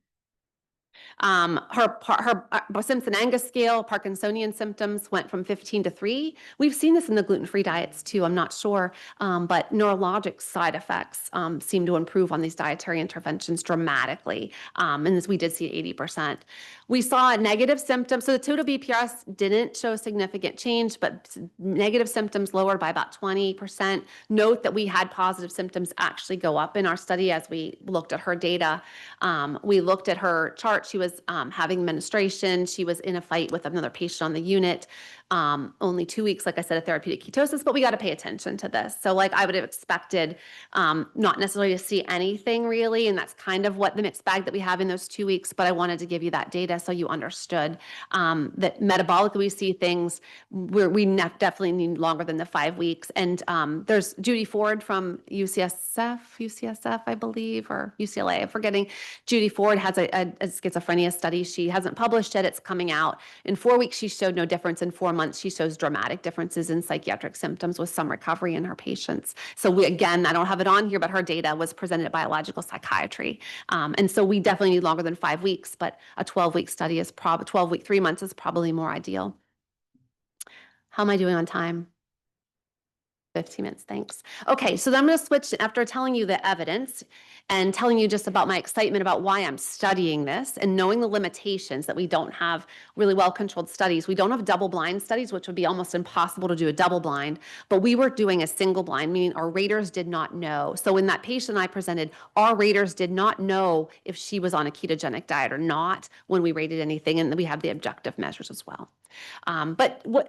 B: Her Simpson-Angus scale, Parkinsonian symptoms went from 15 to 3. We've seen this in the gluten-free diets too, I'm not sure, but neurologic side effects seem to improve on these dietary interventions dramatically, and as we did see 80%. We saw negative symptoms, so the total BPRS didn't show significant change, but negative symptoms lowered by about 20%. Note that we had positive symptoms actually go up in our study as we looked at her data. We looked at her chart. She was having menstruation. She was in a fight with another patient on the unit. Only 2 weeks, like I said, of therapeutic ketosis, but we got to pay attention to this. So like I would have expected not necessarily to see anything really, and that's kind of what the mixed bag that we have in those 2 weeks, but I wanted to give you that data so you understood that metabolically we see things where we definitely need longer than the 5 weeks. And there's Judy Ford from UCSF, I believe, or UCLA, I'm forgetting. Judy Ford has a schizophrenia study. She hasn't published it. It's coming out. In 4 weeks, she showed no difference. In 4 months, she shows dramatic differences in psychiatric symptoms with some recovery in her patients. So again, I don't have it on here, but her data was presented at Biological Psychiatry. And so we definitely need longer than 5 weeks, but a 12-week study is 12-week, 3 months is probably more ideal. How am I doing on time? 15 minutes, thanks. Okay, so then I'm going to switch after telling you the evidence and telling you just about my excitement about why I'm studying this and knowing the limitations that we don't have really well-controlled studies. We don't have double-blind studies, which would be almost impossible to do a double-blind, but we were doing a single-blind, meaning our raters did not know. So in that patient I presented, our raters did not know if she was on a ketogenic diet or not when we rated anything, and then we have the objective measures as well.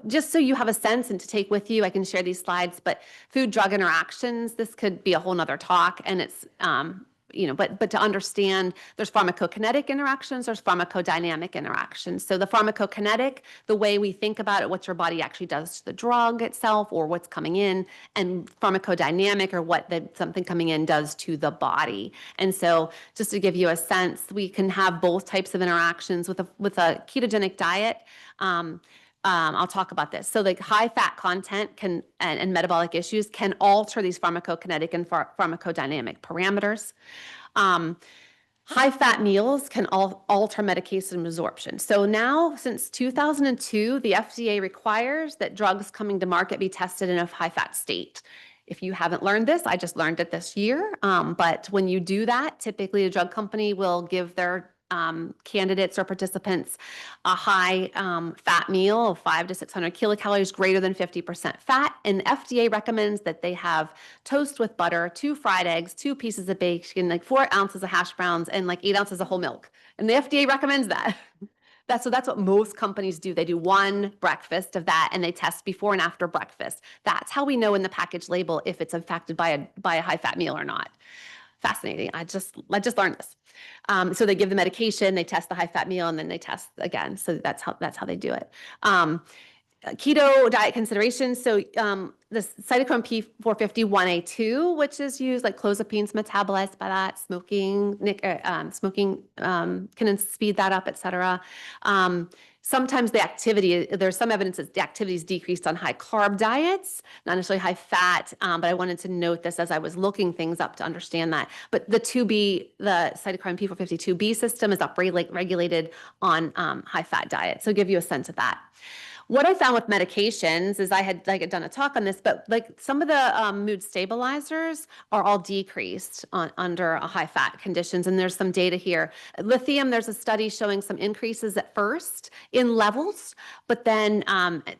B: Just so you have a sense and to take with you, I can share these slides, but food-drug interactions, this could be a whole nother talk, and it's, but to understand there's pharmacokinetic interactions, there's pharmacodynamic interactions. So the pharmacokinetic, the way we think about it, what your body actually does to the drug itself or what's coming in, and pharmacodynamic, or what something coming in does to the body. And so just to give you a sense, we can have both types of interactions with a ketogenic diet. I'll talk about this. So the high fat content and metabolic issues can alter these pharmacokinetic and pharmacodynamic parameters. High fat meals can alter medication absorption. So now, since 2002, the FDA requires that drugs coming to market be tested in a high fat state. If you haven't learned this, I just learned it this year. But when you do that, typically a drug company will give their candidates or participants a high fat meal of 500 to 600 kilocalories, greater than 50% fat. And FDA recommends that they have toast with butter, 2 fried eggs, 2 pieces of bacon, like 4 ounces of hash browns, and like 8 ounces of whole milk. And the FDA recommends that. That's what most companies do. They do 1 breakfast of that, and they test before and after breakfast. That's how we know in the package label if it's affected by a high fat meal or not. Fascinating. I just learned this. So they give the medication, they test the high fat meal, and then they test again. So that's how they do it. keto diet considerations. So the cytochrome P450-1A2, which is used, like clozapine's metabolized by that, smoking can speed that up, et cetera. Sometimes the activity, there's some evidence that the activity is decreased on high carb diets, not necessarily high fat, but I wanted to note this as I was looking things up to understand that. But the cytochrome P450-2B system is upregulated on high fat diet. So give you a sense of that. What I found with medications is I had done a talk on this, but like some of the mood stabilizers are all decreased under a high fat conditions. And there's some data here. Lithium, there's a study showing some increases at first in levels, but then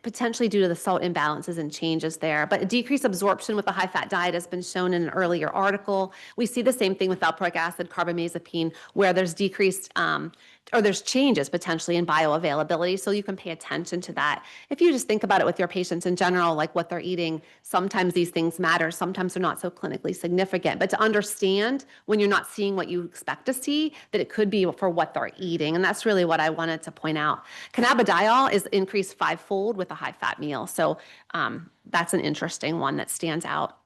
B: potentially due to the salt imbalances and changes there. But a decreased absorption with a high fat diet has been shown in an earlier article. We see the same thing with valproic acid, carbamazepine, where there's decreased or there's changes potentially in bioavailability. So you can pay attention to that. If you just think about it with your patients in general, like what they're eating, sometimes these things matter. Sometimes they're not so clinically significant. But to understand when you're not seeing what you expect to see, that it could be for what they're eating. And that's really what I wanted to point out. Cannabidiol is increased 5-fold with a high fat meal. So that's an interesting one that stands out.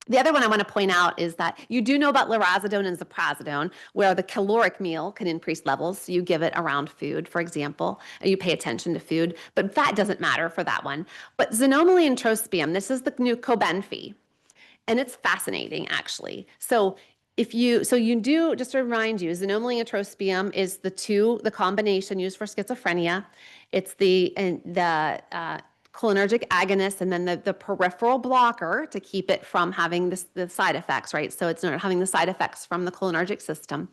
B: The other one I want to point out is that you do know about lurasidone and ziprasidone, where the caloric meal can increase levels. So you give it around food, for example, and you pay attention to food, but fat doesn't matter for that one. But xanomeline and trospium, this is the new Cobenfy, and it's fascinating, actually. So you do, just to remind you, xanomeline and trospium is the combination used for schizophrenia. It's the cholinergic agonist and then the peripheral blocker to keep it from having the side effects, right? So it's not having the side effects from the cholinergic system.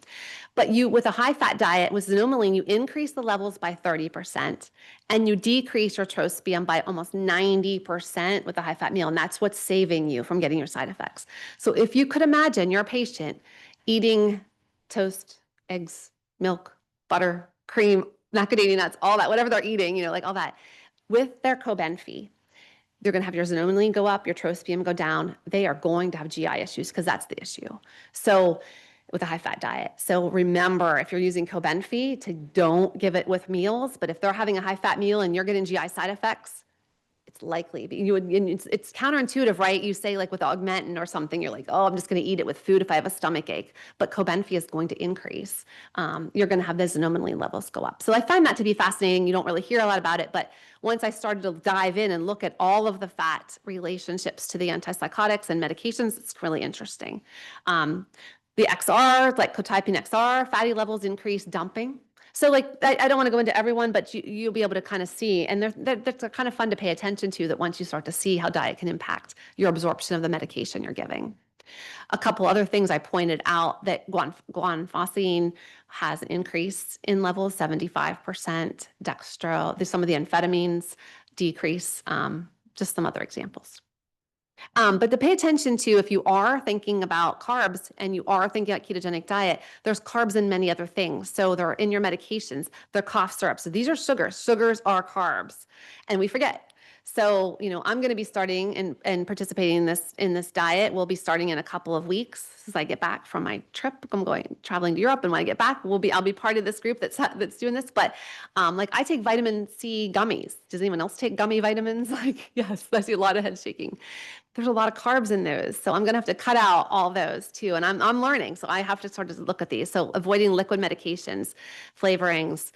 B: But with a high-fat diet, with xanomeline, you increase the levels by 30%, and you decrease your trospium by almost 90% with a high-fat meal, and that's what's saving you from getting your side effects. So if you could imagine your patient eating toast, eggs, milk, butter, cream, macadamia nuts, all that, whatever they're eating, like all that, with their Cobenfy, they're going to have your xanomeline go up, your trospium go down. They are going to have GI issues because that's the issue. So with a high-fat diet. So remember, if you're using Cobenfy, don't give it with meals. But if they're having a high-fat meal and you're getting GI side effects, it's likely. It's counterintuitive, right? You say like with Augmentin or something, you're like, oh, I'm just going to eat it with food if I have a stomach ache. But Cobenfy is going to increase. You're going to have the xanomeline levels go up. So I find that to be fascinating. You don't really hear a lot about it, but once I started to dive in and look at all of the fat relationships to the antipsychotics and medications, it's really interesting. The XR, like quetiapine XR, fatty levels increase dumping. So like, I don't want to go into everyone, but you'll be able to kind of see, and they're kind of fun to pay attention to, that once you start to see how diet can impact your absorption of the medication you're giving. A couple other things I pointed out, that guanfacine has an increase in levels, 75%, dextro, some of the amphetamines decrease, just some other examples. But to pay attention to, if you are thinking about carbs and you are thinking about ketogenic diet, there's carbs in many other things. So they're in your medications, they're cough syrups. So these are sugars. Sugars are carbs, and we forget. So, I'm going to be starting and participating in this diet. We'll be starting in a couple of weeks as I get back from my trip. I'm traveling to Europe, and when I get back, I'll be part of this group that's doing this. But I take vitamin C gummies. Does anyone else take gummy vitamins? Yes, I see a lot of head shaking. There's a lot of carbs in those. So I'm going to have to cut out all those too. And I'm learning. So I have to sort of look at these. So avoiding liquid medications, flavorings,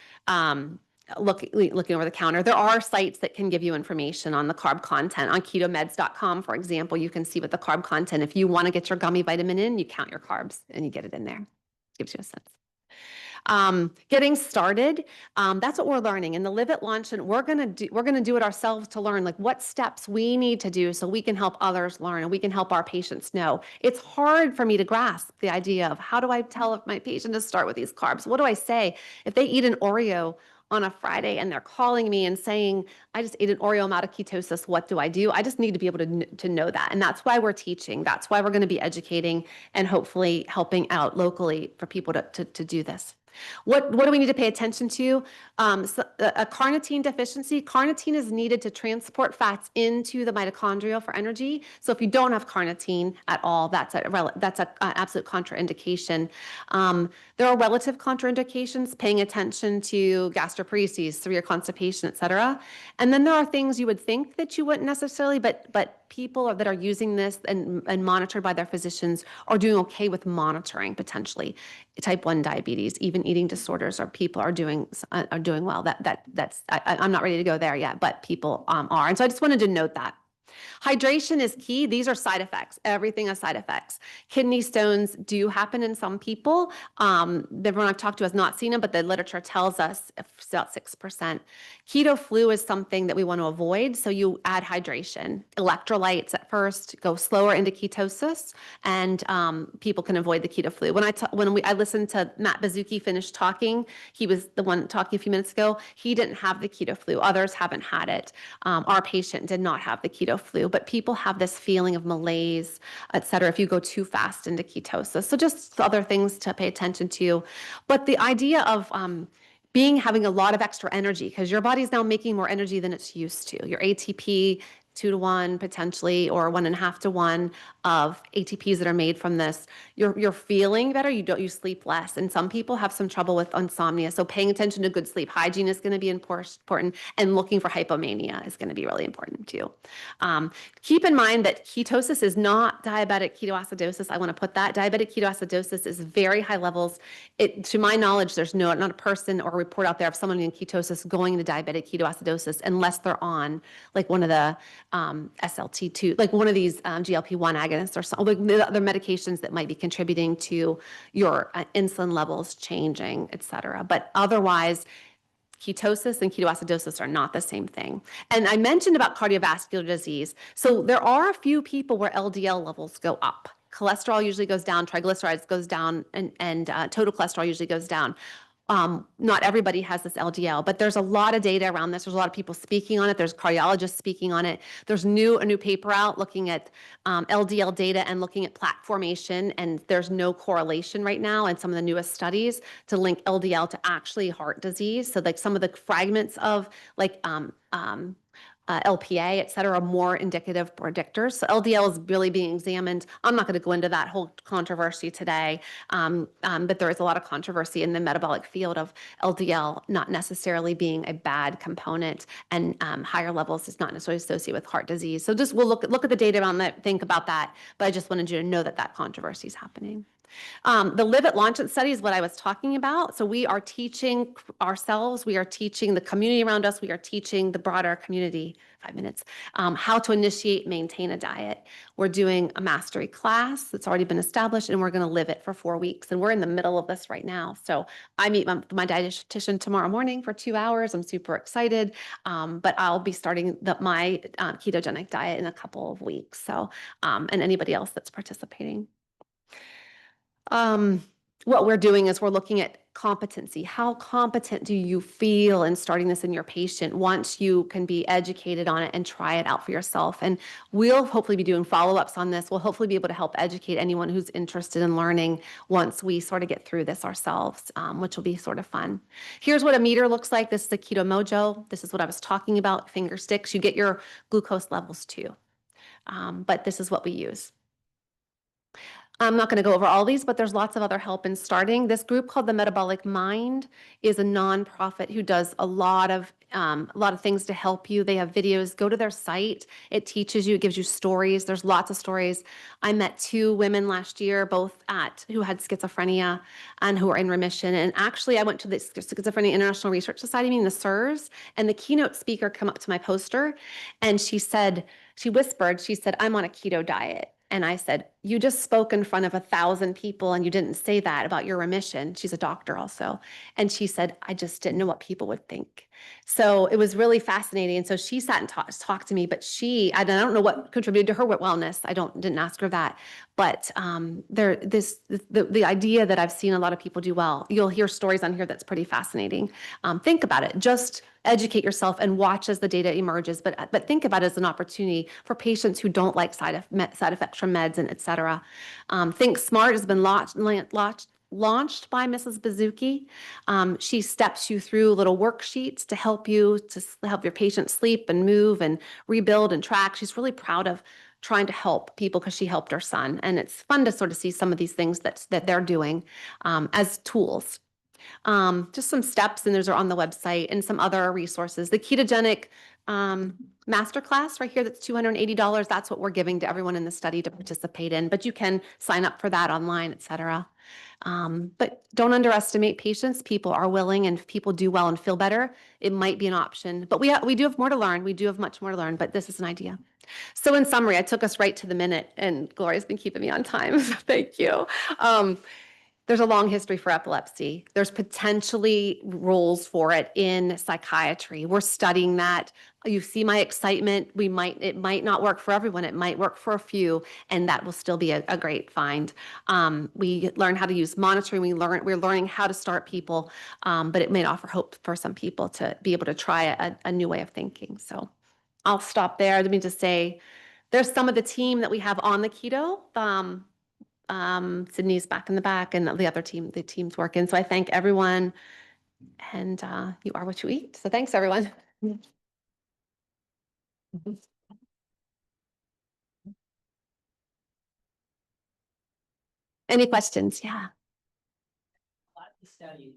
B: looking over the counter. There are sites that can give you information on the carb content. On ketomeds.com, for example, you can see what the carb content. If you want to get your gummy vitamin in, you count your carbs and you get it in there. Gives you a sense. Getting started, that's what we're learning. In the Live It Lunch, and we're gonna do it ourselves to learn like what steps we need to do so we can help others learn and we can help our patients know. It's hard for me to grasp the idea of how do I tell if my patient to start with these carbs? What do I say if they eat an Oreo on a Friday and they're calling me and saying, I just ate an Oreo, I'm out of ketosis, what do I do? I just need to be able to know that. And that's why we're teaching. That's why we're going to be educating and hopefully helping out locally for people to do this. What do we need to pay attention to? A carnitine deficiency. Carnitine is needed to transport fats into the mitochondria for energy. So if you don't have carnitine at all, that's a absolute contraindication. There are relative contraindications, paying attention to gastroparesis, severe constipation, et cetera. And then there are things you would think that you wouldn't necessarily, but people that are using this and monitored by their physicians are doing okay with monitoring potentially. Type 1 diabetes, even eating disorders, or people are doing well. I'm not ready to go there yet, but people are. And so I just wanted to note that. Hydration is key. These are side effects. Everything has side effects. Kidney stones do happen in some people. Everyone I've talked to has not seen them, but the literature tells us it's about 6%. Keto flu is something that we want to avoid. So you add hydration, electrolytes at first, go slower into ketosis, and people can avoid the keto flu. When I listened to Matt Bazuki finish talking, he was the one talking a few minutes ago. He didn't have the keto flu. Others haven't had it. Our patient did not have the keto flu, but people have this feeling of malaise, et cetera, if you go too fast into ketosis. So just other things to pay attention to. But the idea of having a lot of extra energy, because your body's now making more energy than it's used to. Your ATP, 2-to-1 potentially, or 1.5-to-1 of ATPs that are made from this. You're feeling better. You sleep less, and some people have some trouble with insomnia. So paying attention to good sleep hygiene is going to be important, and looking for hypomania is going to be really important too. Keep in mind that ketosis is not diabetic ketoacidosis. I want to put that. Diabetic ketoacidosis is very high levels. To my knowledge, there's not a person or a report out there of someone in ketosis going into diabetic ketoacidosis unless they're on like one of the SLT2, like one of these GLP-1 agonists or some like the other medications that might be contributing to your insulin levels changing, et cetera. But otherwise, ketosis and ketoacidosis are not the same thing. And I mentioned about cardiovascular disease. So there are a few people where LDL levels go up. Cholesterol usually goes down, triglycerides goes down, and total cholesterol usually goes down. Not everybody has this LDL, but there's a lot of data around this. There's a lot of people speaking on it. There's cardiologists speaking on it. There's a new paper out looking at LDL data and looking at plaque formation, and there's no correlation right now in some of the newest studies to link LDL to actually heart disease. So like some of the fragments of like LPA, et cetera, are more indicative predictors. So LDL is really being examined. I'm not going to go into that whole controversy today, but there is a lot of controversy in the metabolic field of LDL not necessarily being a bad component, and higher levels is not necessarily associated with heart disease. So just we'll look at the data around that, think about that, but I just wanted you to know that controversy is happening. The Live It, Launch It study is what I was talking about. So we are teaching ourselves, we are teaching the community around us, we are teaching the broader community, 5 minutes, how to initiate, maintain a diet. We're doing a mastery class that's already been established, and we're going to live it for 4 weeks. And we're in the middle of this right now. So I meet my dietitian tomorrow morning for 2 hours. I'm super excited, but I'll be starting my ketogenic diet in a couple of weeks. So, and anybody else that's participating. What we're doing is we're looking at competency. How competent do you feel in starting this in your patient once you can be educated on it and try it out for yourself? And we'll hopefully be doing follow-ups on this. We'll hopefully be able to help educate anyone who's interested in learning once we sort of get through this ourselves, which will be sort of fun. Here's what a meter looks like. This is the Keto Mojo. This is what I was talking about, finger sticks. You get your glucose levels too, but this is what we use. I'm not going to go over all these, but there's lots of other help in starting. This group called the Metabolic Mind is a nonprofit who does a lot of things to help you. They have videos. Go to their site. It teaches you. It gives you stories. There's lots of stories. I met 2 women last year, both who had schizophrenia and who are in remission. And actually, I went to the Schizophrenia International Research Society meeting, the SIRS, and the keynote speaker came up to my poster, and she whispered, I'm on a keto diet. And I said, you just spoke in front of 1,000 people and you didn't say that about your remission. She's a doctor also. And she said, I just didn't know what people would think. So it was really fascinating. And so she sat and talked to me, but I don't know what contributed to her wellness. Didn't ask her that. But the idea that I've seen a lot of people do well, you'll hear stories on here that's pretty fascinating. Think about it. Just educate yourself and watch as the data emerges, but think about it as an opportunity for patients who don't like side effects from meds and et cetera. Think Smart has been launched by Mrs. Bazuki. She steps you through little worksheets to help you to help your patient sleep and move and rebuild and track. She's really proud of trying to help people because she helped her son. And it's fun to sort of see some of these things that they're doing as tools. Just some steps, and those are on the website, and some other resources. The ketogenic masterclass right here, that's $280. That's what we're giving to everyone in the study to participate in, but you can sign up for that online, et cetera. But don't underestimate patients. People are willing, and if people do well and feel better, it might be an option. But we do have more to learn. We do have much more to learn, but this is an idea. So in summary, I took us right to the minute, and Gloria's been keeping me on time. So thank you. There's a long history for epilepsy. There's potentially roles for it in psychiatry. We're studying that. You see my excitement. It might not work for everyone. It might work for a few, and that will still be a great find. We learn how to use monitoring. We're learning how to start people, but it may offer hope for some people to be able to try a new way of thinking. So I'll stop there. Let me just say, there's some of the team that we have on the keto. Sydney's back in the back, and the team's working. So I thank everyone, and you are what you eat. So thanks, everyone. Any questions? Yeah.
C: Lot of the studies,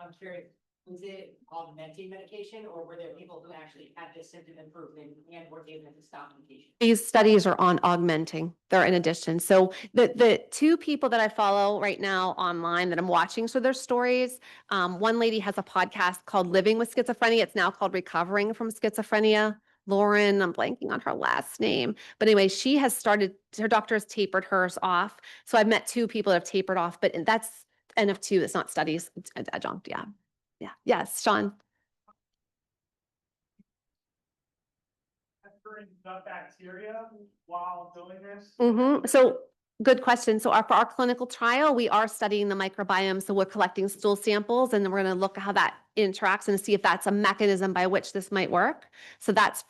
C: I'm curious, was it augmenting medication or were there people who actually had this symptom improvement and were able to stop medication?
B: These studies are on augmenting. They're in addition. So the two people that I follow right now online that I'm watching, so their stories, one lady has a podcast called Living with Schizophrenia. It's now called Recovering from Schizophrenia. Lauren, I'm blanking on her last name. But anyway, she has started, her doctor has tapered hers off. So I've met two people that have tapered off, but that's N of two. It's not studies. It's adjunct. Yeah. Yeah. Yes, Sean.
D: Gut bacteria while doing this?
B: So good question. So for our clinical trial, we are studying the microbiome. So we're collecting stool samples, and then we're going to look at how that interacts and see if that's a mechanism by which this might work. So that's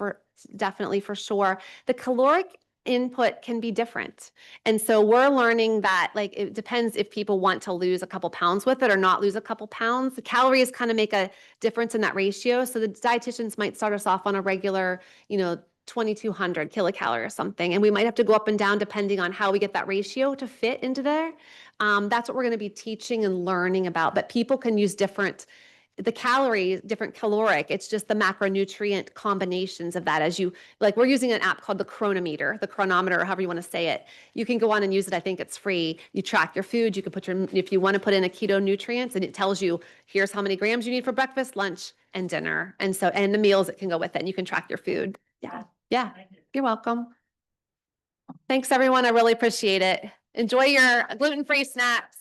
B: definitely for sure. The caloric input can be different. And so we're learning that, like, it depends if people want to lose a couple pounds with it or not lose a couple pounds. The calories kind of make a difference in that ratio. So the dietitians might start us off on a regular, 2,200 kilocalorie or something. And we might have to go up and down depending on how we get that ratio to fit into there. That's what we're going to be teaching and learning about. But people can use different caloric. It's just the macronutrient combinations of that. We're using an app called the Chronometer, however you want to say it. You can go on and use it. I think it's free. You track your food. You can if you want to put in a keto nutrients, and it tells you, here's how many grams you need for breakfast, lunch, and dinner. And the meals that can go with it. And you can track your food. Yeah. Yeah. You're welcome. Thanks, everyone. I really appreciate it. Enjoy your gluten-free snacks.